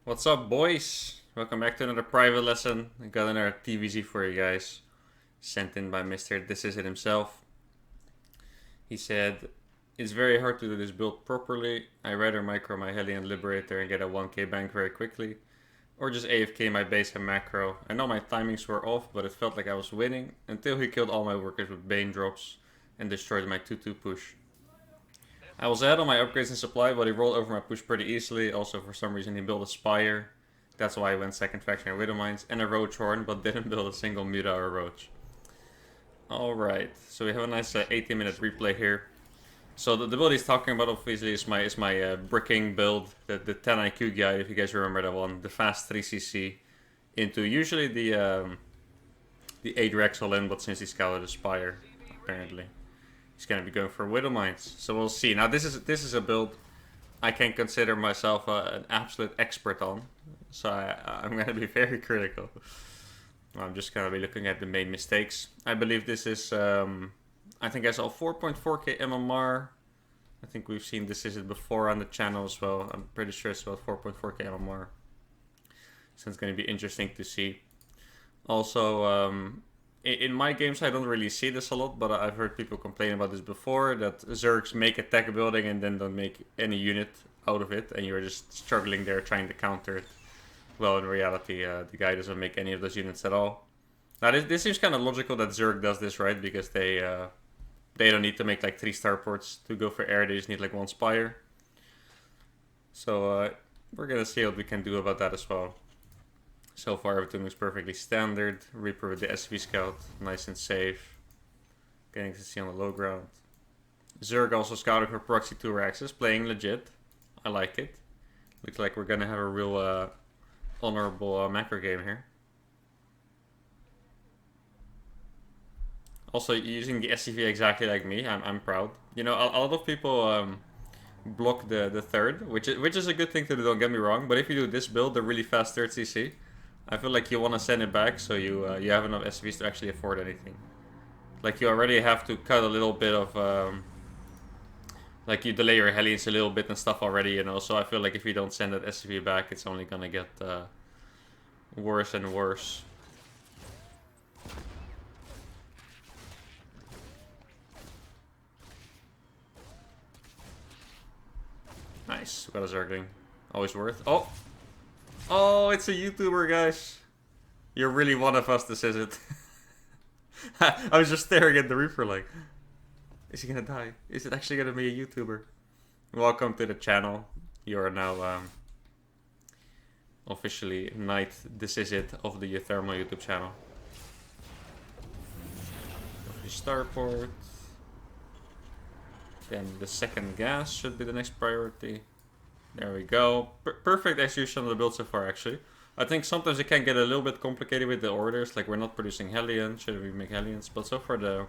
What's up, boys? Welcome back to another private lesson. I got another TVZ for you guys, sent in by Mr. This Is It himself. He said, "It's very hard to do this build properly. I rather micro my Hellion liberator and get a 1k bank very quickly, or just AFK my base and macro. I know my timings were off, but it felt like I was winning until he killed all my workers with Bane drops and destroyed my 2-2 push. I was ahead on my upgrades and supply, but he rolled over my push pretty easily. Also, for some reason, he built a Spire. That's why I went second faction at Widow Mines, and a Roach Horn, but didn't build a single Muta or Roach." Alright, so we have a nice 80-minute replay here. So the build he's talking about obviously is my bricking build, the 10 IQ guy, if you guys remember that one, the fast 3cc into usually the 8 Rex all in, but since he scouted a Spire, apparently he's gonna be going for Widow Mines. So we'll see. Now this is a build I can consider myself an absolute expert on, so I'm gonna be very critical. I'm just gonna be looking at the main mistakes. I believe this is I think I saw 4.4k MMR. I think we've seen this is it before on the channel as well. I'm pretty sure it's about 4.4k MMR. So it's going to be interesting to see. Also, in my games I don't really see this a lot, but I've heard people complain about this before, that Zergs make a tech building and then don't make any unit out of it, and you're just struggling there trying to counter it. Well, in reality, the guy doesn't make any of those units at all. Now, this seems kind of logical that Zerg does this, right? Because they don't need to make like 3 starports to go for air. They just need like 1 Spire. So we're gonna see what we can do about that as well. So far everything looks perfectly standard. Reaper with the SV Scout, nice and safe. Getting to see on the low ground. Zerg also scouting for proxy 2 Raxes, playing legit. I like it. Looks like we're gonna have a real honorable macro game here. Also, using the SCV exactly like me, I'm proud. You know, a lot of people block the third, which is a good thing to do, don't get me wrong. But if you do this build, the really fast third CC, I feel like you want to send it back so you have enough SCVs to actually afford anything. Like, you already have to cut a little bit of... like, you delay your Hellions a little bit and stuff already, you know. So I feel like if you don't send that SCV back, it's only gonna get worse and worse. Nice, we got a Zergling. Always worth. Oh! Oh, it's a YouTuber, guys. You're really one of us, this is it. I was just staring at the Reaper like, is he gonna die? Is it actually gonna be a YouTuber? Welcome to the channel. You are now officially Knight This Is It of the uThermal YouTube channel. Starport. Then the second gas should be the next priority. There we go. Perfect execution of the build so far, actually. I think sometimes it can get a little bit complicated with the orders, like we're not producing Hellion, should we make Hellions? But so far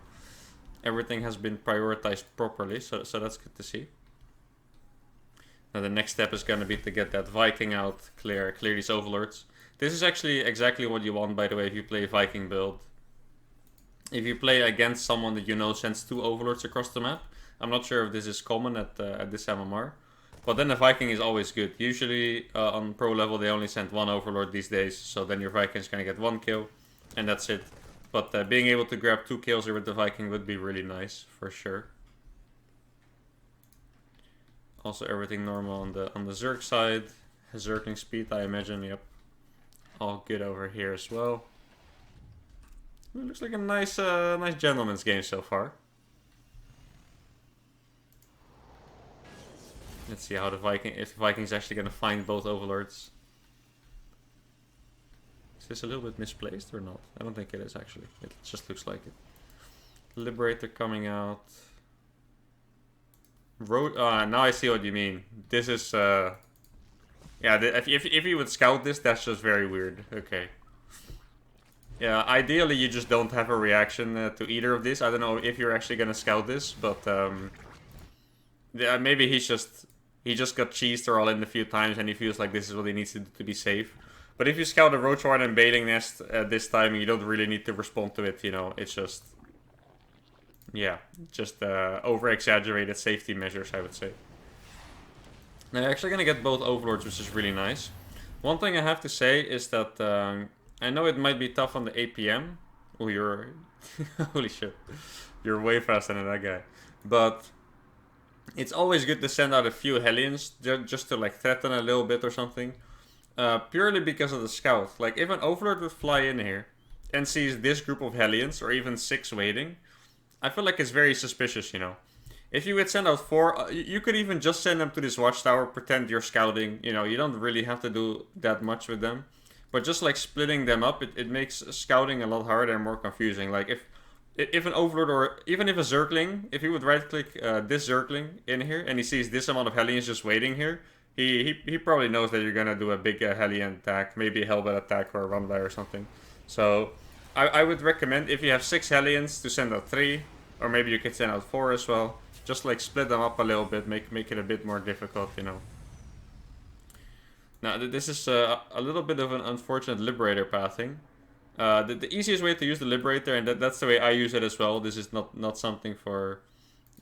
everything has been prioritized properly, so that's good to see. Now the next step is going to be to get that Viking out, clear these overlords. This is actually exactly what you want, by the way, if you play a Viking build. If you play against someone that you know sends 2 overlords across the map, I'm not sure if this is common at this MMR, but then the Viking is always good. Usually on pro level they only send 1 overlord these days, so then your Viking is gonna get 1 kill, and that's it. But being able to grab 2 kills here with the Viking would be really nice, for sure. Also everything normal on the Zerg side. Zergling speed, I imagine, yep. All good over here as well. It looks like a nice gentleman's game so far. Let's see how if the Viking's actually gonna find both overlords. Is this a little bit misplaced or not? I don't think it is actually. It just looks like it. Liberator coming out. Now I see what you mean. This is yeah. If you would scout this, that's just very weird. Okay. Yeah, ideally you just don't have a reaction to either of these. I don't know if you're actually gonna scout this, but yeah, maybe he just got cheesed or all in a few times and he feels like this is what he needs to do to be safe. But if you scout a Roach Horn and Baiting Nest at this time, you don't really need to respond to it, you know. It's just... yeah, just over-exaggerated safety measures, I would say. Now you're actually going to get both Overlords, which is really nice. One thing I have to say is that I know it might be tough on the APM. Oh, you're... Holy shit. You're way faster than that guy. But it's always good to send out a few Hellions just to like threaten a little bit or something. Purely because of the scout. Like if an Overlord would fly in here and sees this group of Hellions or even 6 waiting, I feel like it's very suspicious, you know. If you would send out 4, you could even just send them to this watchtower, pretend you're scouting. You know, you don't really have to do that much with them. But just like splitting them up, it makes scouting a lot harder and more confusing. Like if an Overlord or even if a Zergling, if he would right click this Zergling in here and he sees this amount of Hellions just waiting here, he probably knows that you're gonna do a big Hellion attack, maybe a Hellbat attack or a runby or something. So I would recommend if you have 6 Hellions to send out 3, or maybe you could send out 4 as well. Just like split them up a little bit, make it a bit more difficult, you know. Now this is a little bit of an unfortunate liberator pathing. The easiest way to use the liberator, and that's the way I use it as well. This is not something for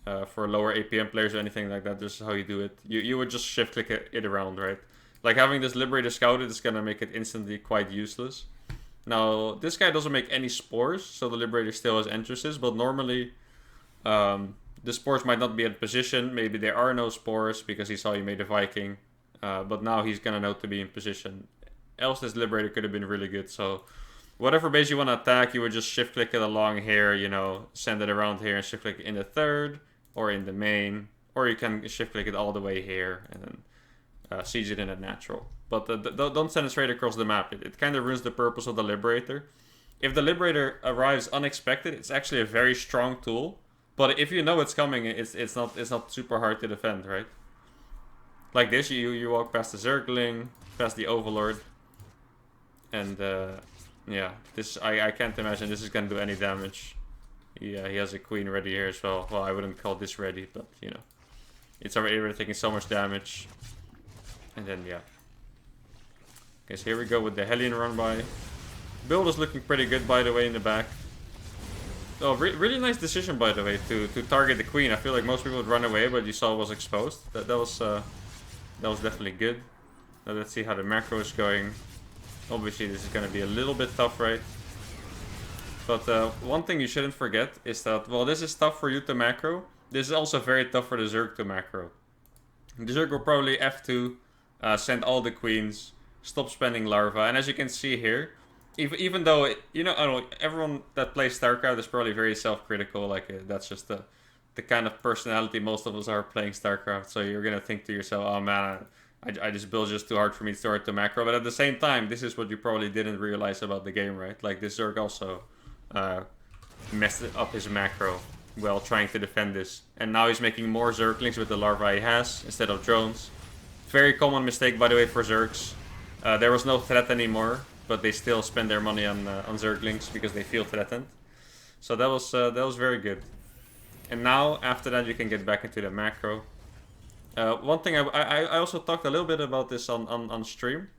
lower APM players or anything like that. This is how you do it. You would just shift click it around, right? Like having this liberator scouted is gonna make it instantly quite useless. Now this guy doesn't make any spores, so the liberator still has entrances, but normally the spores might not be in position. Maybe there are no spores because he saw you made a Viking. But now he's gonna know to be in position. Else this liberator could have been really good. So whatever base you want to attack, you would just shift click it along here, you know, send it around here and shift click in the third or in the main. Or you can shift click it all the way here and then siege it in a natural. But don't send it straight across the map. It kind of ruins the purpose of the liberator. If the liberator arrives unexpected, it's actually a very strong tool. But if you know it's coming, it's not super hard to defend, right? Like this, you walk past the Zergling, past the Overlord, and yeah, this I can't imagine this is gonna do any damage. Yeah, he has a queen ready here as well. Well, I wouldn't call this ready, but you know, it's already taking so much damage. And then yeah, okay, so here we go with the Hellion run by. Build is looking pretty good, by the way, in the back. Oh, really nice decision, by the way, to target the queen. I feel like most people would run away, but you saw it was exposed. That was definitely good. Now let's see how the macro is going. Obviously, this is going to be a little bit tough, right? But one thing you shouldn't forget is that, well, this is tough for you to macro. This is also very tough for the Zerg to macro. The Zerg will probably F2, send all the queens, stop spending larva. And as you can see here, even though, you know, I don't know, everyone that plays StarCraft is probably very self-critical. Like, that's just the kind of personality most of us are playing StarCraft. So you're going to think to yourself, oh man, I just built just too hard for me to start to macro. But at the same time, this is what you probably didn't realize about the game, right? Like, this Zerg also messed up his macro while trying to defend this. And now he's making more Zerglings with the larvae he has instead of drones. Very common mistake, by the way, for Zergs. There was no threat anymore, but they still spend their money on Zerglings because they feel threatened. So that was very good. And now, after that, you can get back into the macro. One thing, I also talked a little bit about this on stream.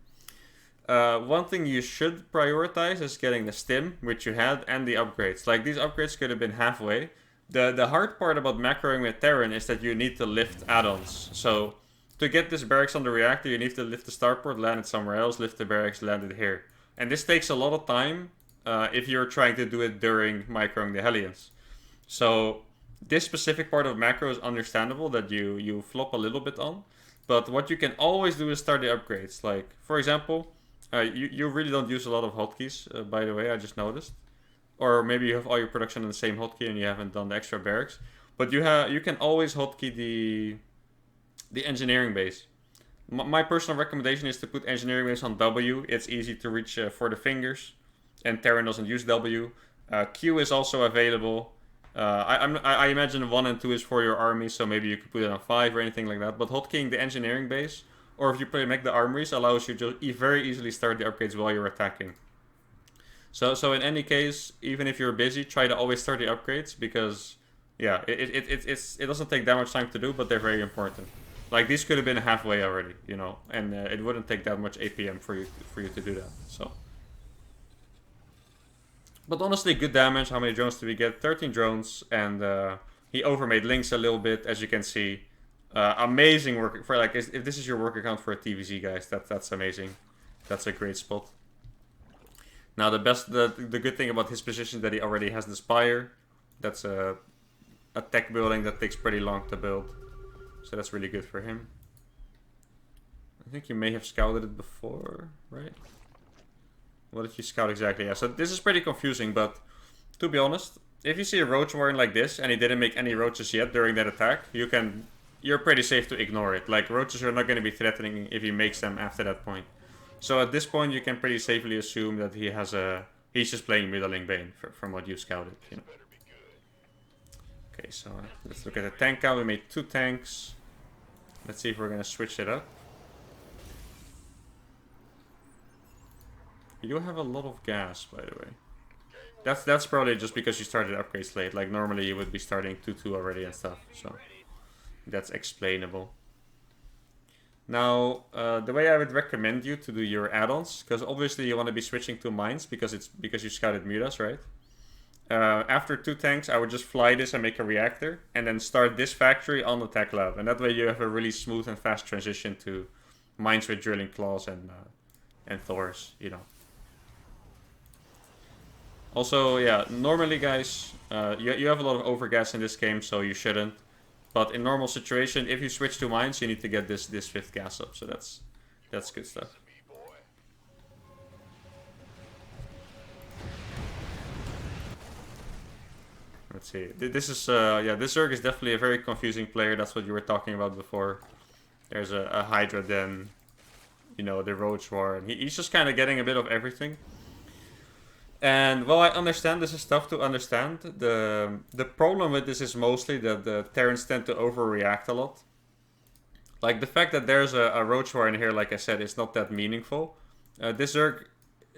One thing you should prioritize is getting the stim, which you had, and the upgrades. Like, these upgrades could have been halfway. The hard part about macroing with Terran is that you need to lift add-ons. So, to get this barracks on the reactor, you need to lift the starport, land it somewhere else, lift the barracks, land it here. And this takes a lot of time if you're trying to do it during microing the Hellions. So, this specific part of macro is understandable that you flop a little bit on. But what you can always do is start the upgrades. Like, for example, you really don't use a lot of hotkeys, by the way, I just noticed. Or maybe you have all your production on the same hotkey and you haven't done the extra barracks. But you can always hotkey the engineering base. My personal recommendation is to put engineering base on W. It's easy to reach for the fingers. And Terran doesn't use W. Q is also available. I imagine 1 and 2 is for your army, so maybe you could put it on 5 or anything like that. But hotkeying the engineering base, or if you play make the armories, allows you to very easily start the upgrades while you're attacking. So in any case, even if you're busy, try to always start the upgrades because, yeah, it doesn't take that much time to do, but they're very important. Like, these could have been halfway already, you know, and it wouldn't take that much APM for you to do that. So. But honestly, good damage. How many drones did we get? 13 drones, and he overmade links a little bit, as you can see. Amazing work for, like, if this is your work account for a TVZ, guys, that's amazing. That's a great spot. Now the good thing about his position is that he already has the spire. That's a tech building that takes pretty long to build. So that's really good for him. I think you may have scouted it before, right? What did you scout exactly? Yeah, so this is pretty confusing, but to be honest, if you see a roach warren like this and he didn't make any roaches yet during that attack, you're pretty safe to ignore it. Like, roaches are not going to be threatening if he makes them after that point. So at this point, you can pretty safely assume that he's just playing Middling Bane from what you scouted, you know. Okay, so let's look at the tank count. We made 2 tanks. Let's see if we're going to switch it up. You do have a lot of gas, by the way. That's probably just because you started upgrades late. Like, normally you would be starting 2-2 already and stuff, so that's explainable. Now, the way I would recommend you to do your add-ons, because obviously you want to be switching to mines because you scouted mutas, right? After 2 tanks, I would just fly this and make a reactor, and then start this factory on the tech lab, and that way you have a really smooth and fast transition to mines with drilling claws and Thors, you know. Also, yeah, normally, guys, you have a lot of overgas in this game, so you shouldn't. But in normal situation, if you switch to mines, you need to get this 5th gas up. So that's good stuff. Let's see. This is this Zerg is definitely a very confusing player. That's what you were talking about before. There's a Hydra, then, you know, the Roach War, and he's just kind of getting a bit of everything. And, well, I understand this is tough to understand. The problem with this is mostly that the Terrans tend to overreact a lot. Like, the fact that there's a Roach War in here, like I said, is not that meaningful. This Zerg,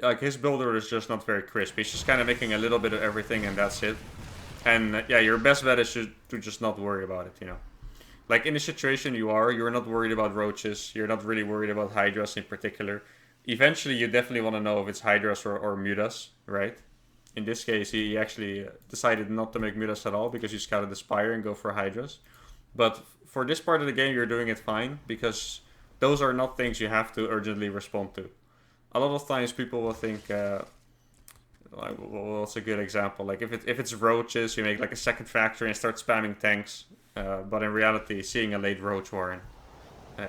like, his build order is just not very crisp. He's just kind of making a little bit of everything and that's it. And, yeah, your best bet is to just not worry about it, you know. Like, in the situation you're not worried about roaches. You're not really worried about Hydras in particular. Eventually, you definitely want to know if it's Hydras or mutas, right? In this case, he actually decided not to make mutas at all because you scouted the Spire and go for Hydras. But for this part of the game, you're doing it fine because those are not things you have to urgently respond to. A lot of times, people will think, what's a good example? Like, if it's roaches, you make like a second factory and start spamming tanks. But in reality, seeing a late Roach Warren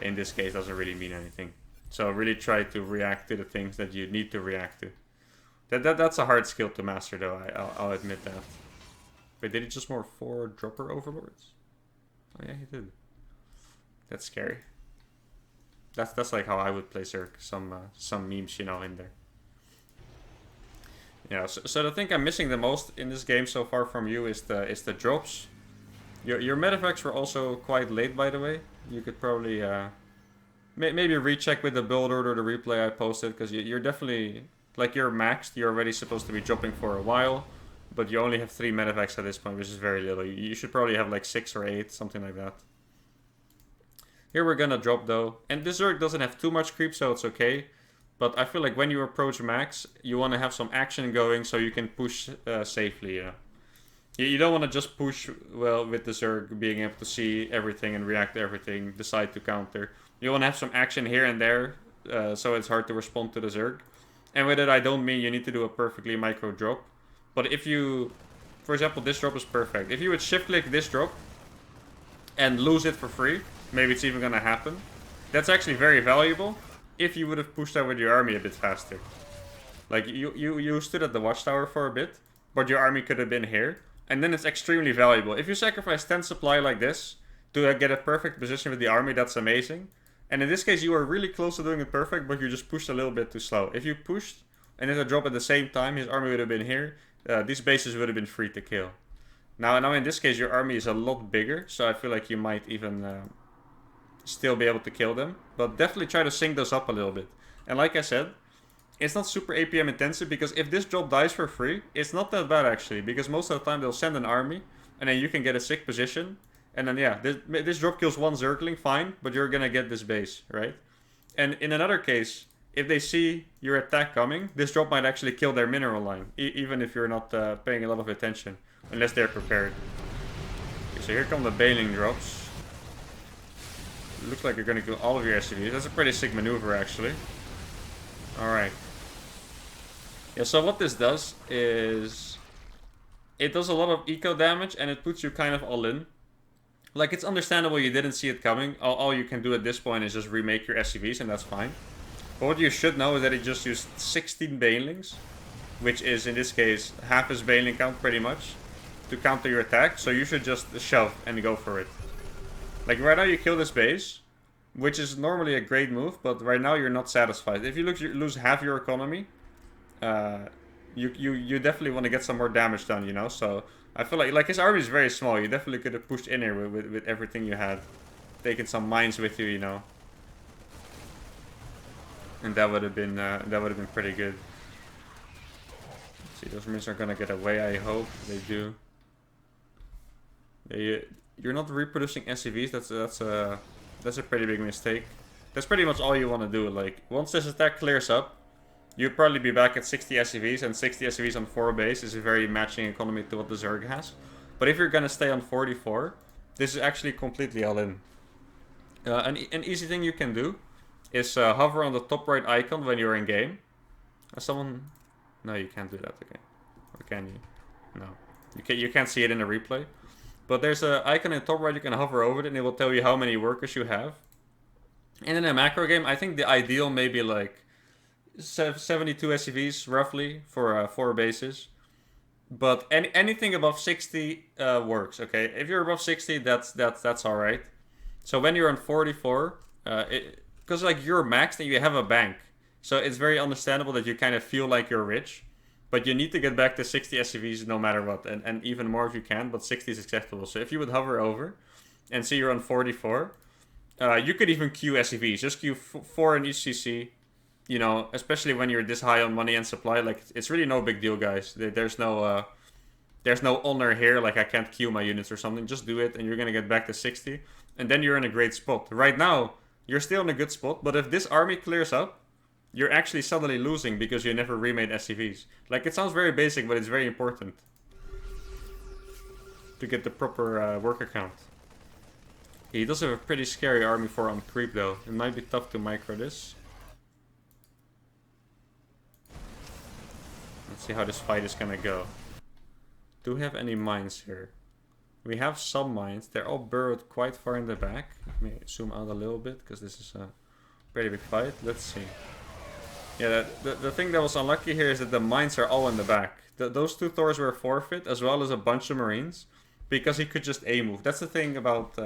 in this case doesn't really mean anything. So really try to react to the things that you need to react to. That's a hard skill to master, though. I'll admit that. Wait, did he just more 4 dropper overlords? Oh yeah, he did. That's scary. That's like how I would play Zerg. Some memes, you know, in there. Yeah. So the thing I'm missing the most in this game so far from you is the drops. Your medevacs were also quite late, by the way. You could probably maybe recheck with the build order, the replay I posted, because you're definitely, like, you're maxed. You're already supposed to be dropping for a while, but you only have 3 medevacs at this point, which is very little. You should probably have like 6 or 8, something like that. Here we're gonna drop, though, and this Zerg doesn't have too much creep, so it's okay. But I feel like when you approach max, you want to have some action going so you can push safely, you know. You don't want to just push, well, with the Zerg being able to see everything and react to everything, decide to counter. You want to have some action here and there, so it's hard to respond to the Zerg. And with it, I don't mean you need to do a perfectly micro drop. But if you, for example, this drop is perfect. If you would shift click this drop and lose it for free, maybe it's even going to happen. That's actually very valuable if you would have pushed out with your army a bit faster. Like, you stood at the watchtower for a bit, but your army could have been here. And then it's extremely valuable. If you sacrifice 10 supply like this to get a perfect position with the army, that's amazing. And in this case, you were really close to doing it perfect, but you just pushed a little bit too slow. If you pushed and then a drop at the same time, his army would have been here. These bases would have been free to kill. Now in this case, your army is a lot bigger, so I feel like you might even still be able to kill them. But definitely try to sync those up a little bit. And like I said, it's not super APM intensive, because if this drop dies for free, it's not that bad actually, because most of the time they'll send an army, and then you can get a sick position, and then yeah, this drop kills 1 Zergling, fine, but you're gonna get this base, right? And in another case, if they see your attack coming, this drop might actually kill their mineral line, even if you're not paying a lot of attention, unless they're prepared. Okay, so here come the bailing drops. It looks like you're gonna kill all of your SCVs. That's a pretty sick maneuver actually. Alright. Yeah, so what this does is... It does a lot of eco damage and it puts you kind of all in. Like, it's understandable you didn't see it coming. All you can do at this point is just remake your SCVs and that's fine. But what you should know is that he just used 16 banelings, which is, in this case, half his baneling count pretty much, to counter your attack. So you should just shove and go for it. Like, right now you kill this base, which is normally a great move, but right now you're not satisfied. If you lose half your economy, you definitely want to get some more damage done, you know? So I feel like his army is very small. You definitely could have pushed in here with everything you had. Taken some mines with you, you know? And that would have been pretty good. Let's see, those marines are gonna get away, I hope. They do. You're not reproducing SCVs, that's a pretty big mistake. That's pretty much all you want to do. Like, once this attack clears up, you'll probably be back at 60 SCVs, and 60 SCVs on 4 base is a very matching economy to what the Zerg has. But if you're gonna stay on 44, this is actually completely all in. An easy thing you can do is hover on the top right icon when you're in game. Someone... No, you can't do that, okay. Or can you? No. You can't see it in the replay. But there's an icon in the top right, you can hover over it and it will tell you how many workers you have. And in a macro game, I think the ideal may be like 72 SCVs roughly for 4 bases. But anything above 60 works, okay? If you're above 60, that's alright. So when you're on 44, because like you're maxed and you have a bank. So it's very understandable that you kind of feel like you're rich. But you need to get back to 60 SCVs no matter what. And even more if you can, but 60 is acceptable. So if you would hover over and see you're on 44, you could even queue SCVs. Just queue 4 in each CC. You know, especially when you're this high on money and supply. Like, it's really no big deal, guys. There's no honor here, like I can't queue my units or something. Just do it and you're going to get back to 60. And then you're in a great spot. Right now, you're still in a good spot. But if this army clears up, you're actually suddenly losing because you never remade SCVs. Like, it sounds very basic, but it's very important to get the proper worker count. He does have a pretty scary army for on creep, though. It might be tough to micro this. Let's see how this fight is gonna go. Do we have any mines here? We have some mines. They're all burrowed quite far in the back. Let me zoom out a little bit, because this is a pretty big fight. Let's see. Yeah, the thing that was unlucky here is that the mines are all in the back. Those 2 Thors were forfeit, as well as a bunch of marines, because he could just A-move. That's the thing about...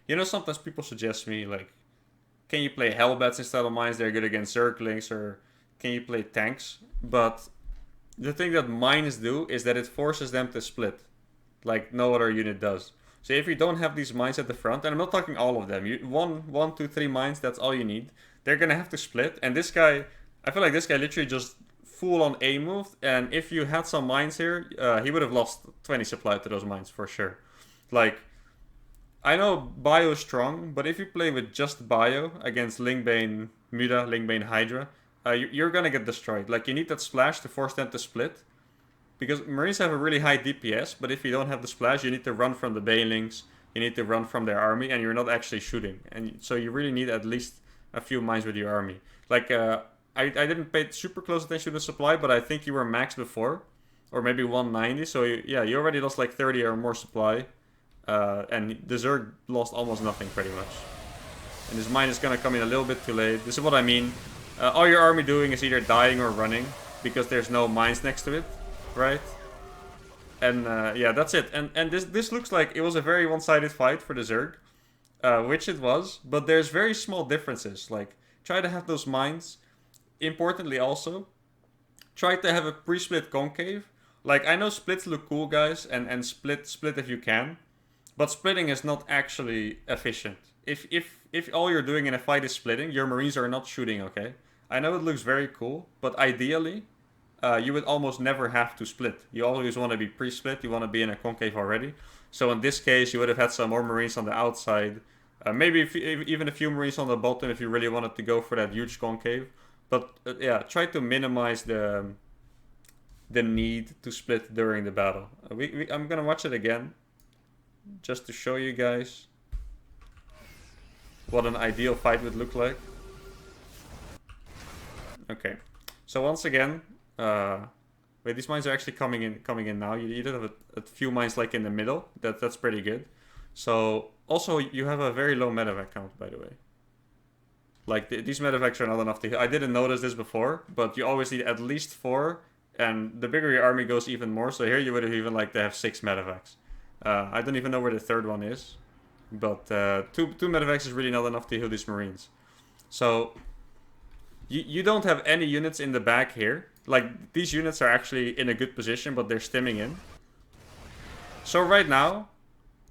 you know, sometimes people suggest me, like, can you play Hellbats instead of mines? They're good against Zerglings, or can you play tanks? But the thing that mines do is that it forces them to split, like no other unit does. So if you don't have these mines at the front, and I'm not talking all of them, one, two, 3 mines, that's all you need. They're gonna have to split, and this guy... I feel like this guy literally just full on A moved, and if you had some mines here, he would have lost 20 supply to those mines for sure. Like, I know Bio is strong, but if you play with just Bio against Lingbane Muda, Lingbane Hydra, you're gonna get destroyed. Like, you need that splash to force them to split, because Marines have a really high DPS, but if you don't have the splash, you need to run from the Banelings, you need to run from their army, and you're not actually shooting. And so you really need at least a few mines with your army. Like, I didn't pay super close attention to the supply, but I think you were maxed before. Or maybe 190, so yeah, you already lost like 30 or more supply. And the Zerg lost almost nothing, pretty much. And his mine is gonna come in a little bit too late. This is what I mean. All your army doing is either dying or running, because there's no mines next to it, right? And yeah, that's it. And this looks like it was a very one-sided fight for the Zerg. Which it was, but there's very small differences. Like, try to have those mines. Importantly also, try to have a pre-split concave. Like, I know splits look cool, guys, and split if you can, but splitting is not actually efficient. If all you're doing in a fight is splitting, your marines are not shooting, okay? I know it looks very cool, but ideally, you would almost never have to split. You always want to be pre-split, you want to be in a concave already. So in this case, you would have had some more marines on the outside, maybe even a few marines on the bottom if you really wanted to go for that huge concave. But yeah, try to minimize the need to split during the battle. I'm gonna watch it again, just to show you guys what an ideal fight would look like. Okay. So once again, wait, these mines are actually coming in now. You did have a few mines like in the middle. That's pretty good. So also you have a very low medevac count, by the way. Like these medevacs are not enough to. I didn't notice this before, but you always need at least 4, and the bigger your army goes, even more. So here you would have even like to have 6 medevacs. I don't even know where the third one is, but two medevacs is really not enough to heal these marines. So you don't have any units in the back here. Like these units are actually in a good position, but they're stimming in. So right now,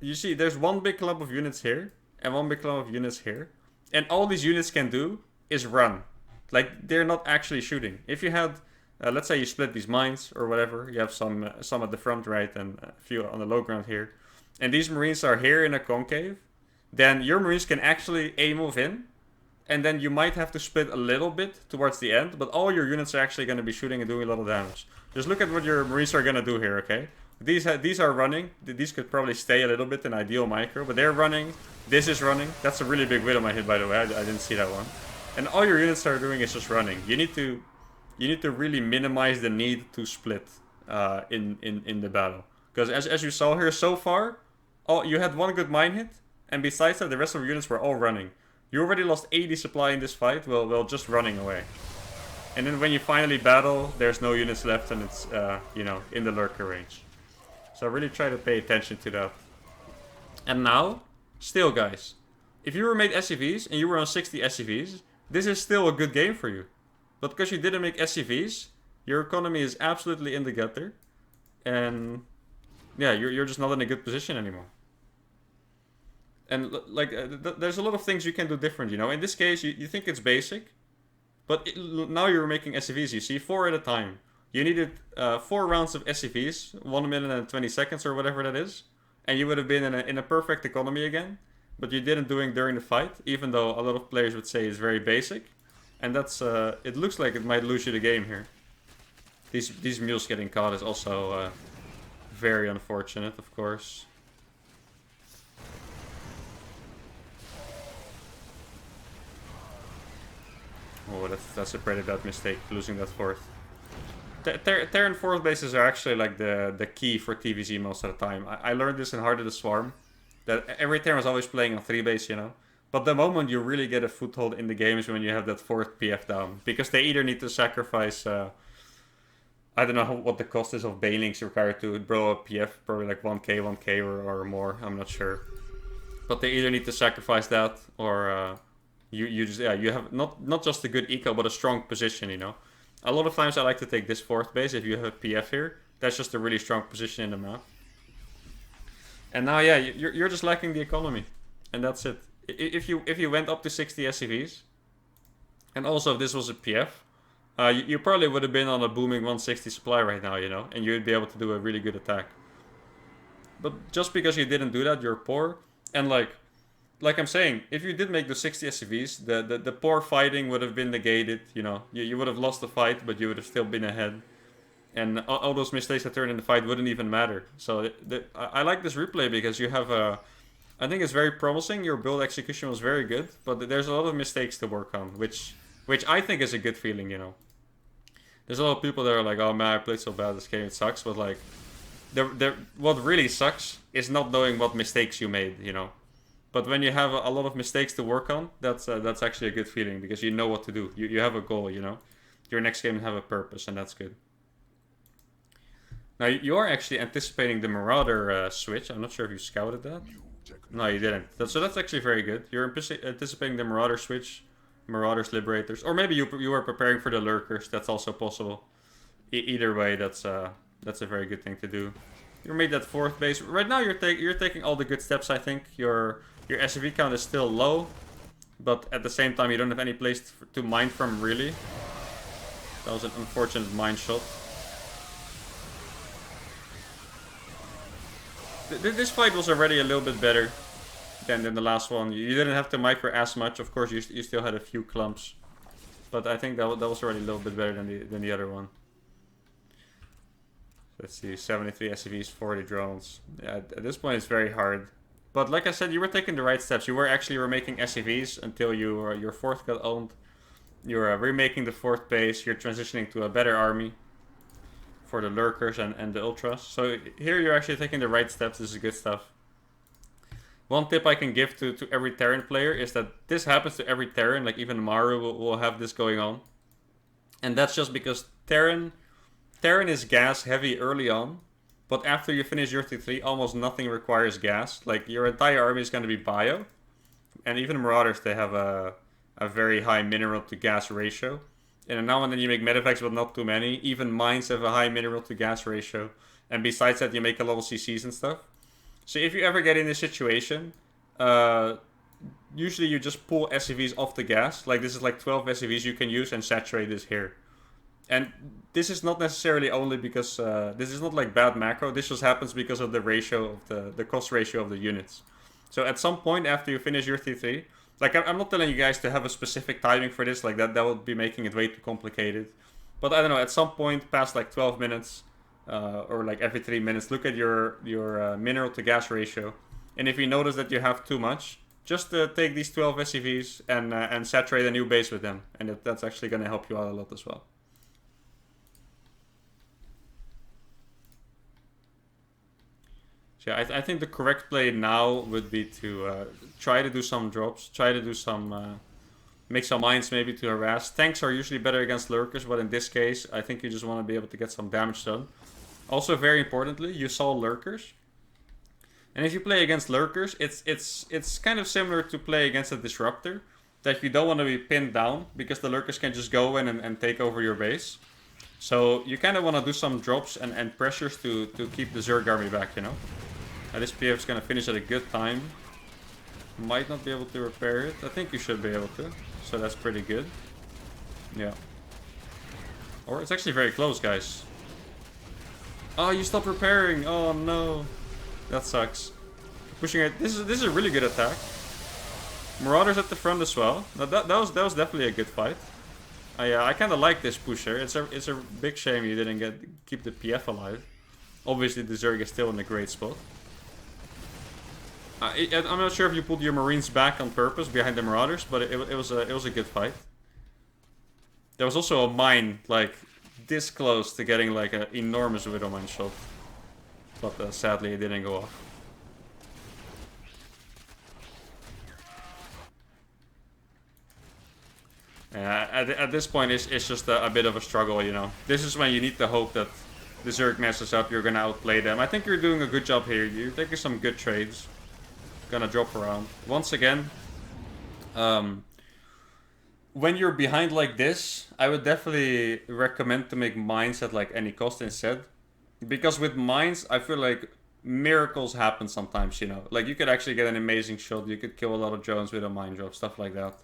you see there's one big clump of units here and one big clump of units here. And all these units can do is run. Like, they're not actually shooting. If you had, let's say you split these mines or whatever. You have some at the front, right, and a few on the low ground here. And these marines are here in a concave. Then your marines can actually move in. And then you might have to split a little bit towards the end. But all your units are actually going to be shooting and doing a lot of damage. Just look at what your marines are going to do here, okay? These are running. These could probably stay a little bit in ideal micro, but they're running. This is running. That's a really big Widow I hit, by the way. I didn't see that one. And all your units are doing is just running. You need to really minimize the need to split in the battle, because as you saw here so far, you had one good mine hit, and besides that, the rest of your units were all running. You already lost 80 supply in this fight. Well, just running away. And then when you finally battle, there's no units left, and it's in the lurker range. So really try to pay attention to that. And now, still guys, if you were made SCVs and you were on 60 SCVs, this is still a good game for you. But because you didn't make SCVs, your economy is absolutely in the gutter. And yeah, you're just not in a good position anymore. And like, there's a lot of things you can do different, you know. In this case, you think it's basic. But now you're making SCVs, you see, 4 at a time. You needed 4 rounds of SCVs, 1 minute and 20 seconds or whatever that is. And you would have been in a perfect economy again. But you didn't do it during the fight, even though a lot of players would say it's very basic. And that's, it looks like it might lose you the game here. These mules getting caught is also very unfortunate, of course. Oh, that's a pretty bad mistake, losing that fourth. Terran fourth bases are actually like the key for TVZ most of the time. I learned this in Heart of the Swarm, that every Terran was always playing on 3 base, you know. But the moment you really get a foothold in the game is when you have that fourth PF down. Because they either need to sacrifice, I don't know what the cost is of banelings required to blow a PF, probably like 1k or more, I'm not sure. But they either need to sacrifice that, or you have not just a good eco, but a strong position, you know. A lot of times I like to take this fourth base if you have a PF here. That's just a really strong position in the map. And now, yeah, you're just lacking the economy. And that's it. If you went up to 60 SCVs, and also if this was a PF, you probably would have been on a booming 160 supply right now, you know. And you'd be able to do a really good attack. But just because you didn't do that, you're poor. And like I'm saying, if you did make the 60 SCVs, the poor fighting would have been negated, you know. You would have lost the fight, but you would have still been ahead. And all those mistakes that turned in the fight wouldn't even matter. So I like this replay because you have I think it's very promising. Your build execution was very good, but there's a lot of mistakes to work on, which I think is a good feeling, you know. There's a lot of people that are like, oh man, I played so bad this game, it sucks. But like, what really sucks is not knowing what mistakes you made, you know. But when you have a lot of mistakes to work on, that's actually a good feeling because you know what to do. You have a goal, you know. Your next game have a purpose, and that's good. Now you are actually anticipating the Marauder switch. I'm not sure if you scouted that. No, you didn't. So that's actually very good. You're anticipating the Marauder switch, Marauders, Liberators, or maybe you were preparing for the Lurkers. That's also possible. Either way, that's a very good thing to do. You made that fourth base. Right now, you're taking all the good steps. I think your SCV count is still low, but at the same time, you don't have any place to mine from really. That was an unfortunate mine shot. This fight was already a little bit better than the last one. You didn't have to micro as much. Of course, you still had a few clumps, but I think that was already a little bit better than the other one. Let's see, 73 SCVs, 40 drones. Yeah, at this point, it's very hard. But like I said, you were taking the right steps. You were making SCVs until your fourth got owned, You're remaking the 4th base. You're transitioning to a better army for the lurkers and the ultras. So here you're actually taking the right steps. This is good stuff. One tip I can give to every Terran player is that this happens to every Terran. Like even Maru will have this going on. And that's just because Terran is gas heavy early on. But after you finish your T3, almost nothing requires gas. Like your entire army is going to be bio. And even Marauders, they have a very high mineral to gas ratio. And now and then you make medevacs, but not too many. Even mines have a high mineral to gas ratio. And besides that, you make a lot of CCs and stuff. So if you ever get in this situation, usually you just pull SCVs off the gas. Like this is like 12 SCVs you can use and saturate this here. And this is not necessarily only because this is not like bad macro. This just happens because of the ratio of the cost ratio of the units. So at some point after you finish your T3, like I'm not telling you guys to have a specific timing for this. Like that would be making it way too complicated. But I don't know. At some point past like 12 minutes. Or like every 3 minutes, look at your mineral to gas ratio, and if you notice that you have too much, just take these 12 SCVs and saturate a new base with them, and that's actually going to help you out a lot as well. So yeah, I think the correct play now would be to try to do some drops, try to do some make some mines maybe to harass. Tanks are usually better against lurkers, but in this case, I think you just want to be able to get some damage done. Also, very importantly, you saw lurkers. And if you play against lurkers, it's kind of similar to play against a disruptor. That you don't want to be pinned down, because the lurkers can just go in and take over your base. So you kind of want to do some drops and pressures to keep the Zerg army back, you know. This PF is going to finish at a good time. Might not be able to repair it. I think you should be able to. So that's pretty good. Yeah. Or it's actually very close, guys. Oh, you stopped repairing. Oh no, that sucks. Pushing it. This is a really good attack. Marauders at the front as well. Now that was definitely a good fight. I kind of like this pusher. It's a big shame you didn't keep the PF alive. Obviously the Zerg is still in a great spot. I'm not sure if you pulled your Marines back on purpose behind the Marauders, but it was a good fight. There was also a mine like this close to getting like an enormous Widowmine shot, but sadly it didn't go off. At this point it's just a bit of a struggle, you know. This is when you need to hope that the Zerg messes up, you're gonna outplay them. I think you're doing a good job here. You're taking some good trades. Gonna drop around. Once again, when you're behind like this, I would definitely recommend to make mines at like any cost instead. Because with mines, I feel like miracles happen sometimes, you know. Like you could actually get an amazing shot, you could kill a lot of drones with a mine drop, stuff like that.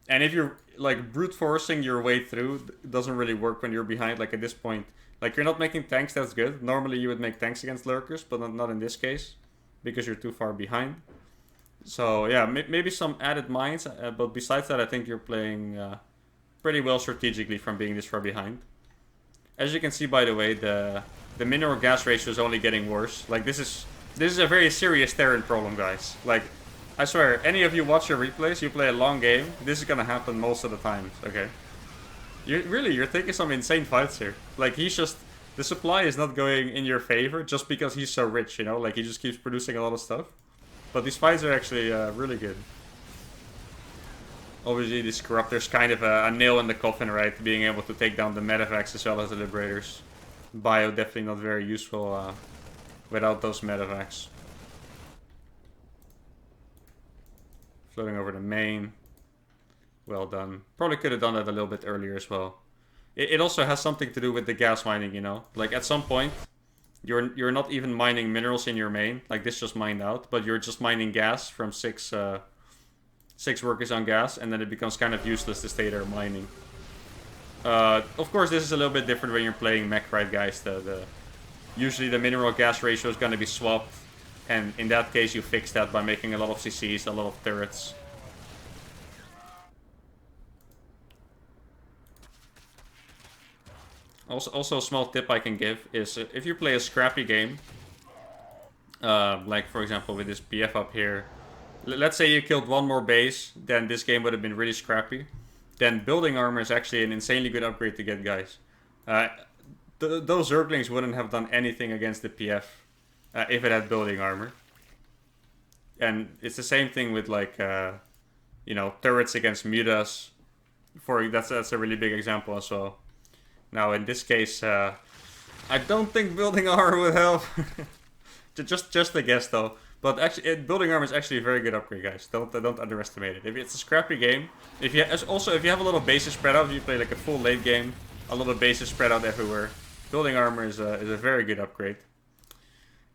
And if you're like brute forcing your way through, it doesn't really work when you're behind. Like at this point, like you're not making tanks, that's good. Normally you would make tanks against lurkers, but not in this case, because you're too far behind. So yeah, maybe some added mines, but besides that, I think you're playing pretty well strategically from being this far behind. As you can see, by the way, the mineral gas ratio is only getting worse. Like this is a very serious Terran problem, guys. Like I swear, any of you watch your replays, you play a long game, this is gonna happen most of the time. Okay, you're taking some insane fights here. Like he's just, the supply is not going in your favor just because he's so rich, you know. Like he just keeps producing a lot of stuff. But these fights are actually really good. Obviously, this Corruptor's kind of a nail in the coffin, right? Being able to take down the medevacs as well as the liberators. Bio definitely not very useful without those medevacs. Floating over the main. Well done. Probably could have done that a little bit earlier as well. It also has something to do with the gas mining, you know? Like at some point, you're not even mining minerals in your main, like this just mined out, but you're just mining gas from six workers on gas, and then it becomes kind of useless to stay there mining. Of course, this is a little bit different when you're playing mech, right, guys? Usually the mineral gas ratio is going to be swapped, and in that case you fix that by making a lot of CCs, a lot of turrets. Also a small tip I can give is if you play a scrappy game, like for example with this PF up here, let's say you killed one more base, then this game would have been really scrappy. then building armor is actually an insanely good upgrade to get, guys. Those Zerglings wouldn't have done anything against the PF if it had building armor. And it's the same thing with like, turrets against mutas. That's a really big example as well. Now in this case, I don't think building armor would help. just a guess though. But actually, building armor is actually a very good upgrade, guys. Don't underestimate it. If it's a scrappy game, if you have a little bases spread out, if you play like a full late game, a little bases spread out everywhere, building armor is a very good upgrade.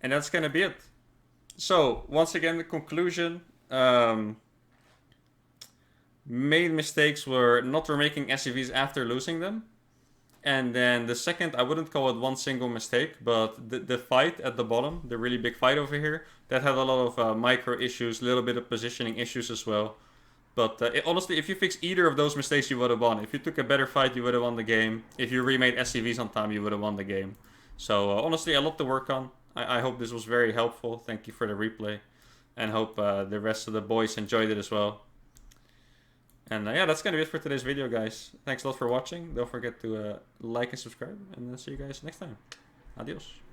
And that's gonna be it. So once again, the conclusion. Main mistakes were not remaking SCVs after losing them. And then the second, I wouldn't call it one single mistake, but the fight at the bottom, the really big fight over here, that had a lot of micro issues, a little bit of positioning issues as well. But honestly, if you fix either of those mistakes, you would have won. If you took a better fight, you would have won the game. If you remade SCVs on time, you would have won the game. So honestly, a lot to work on. I hope this was very helpful. Thank you for the replay. And hope the rest of the boys enjoyed it as well. And yeah, that's going to be it for today's video, guys. Thanks a lot for watching. Don't forget to like and subscribe. And I'll see you guys next time. Adios.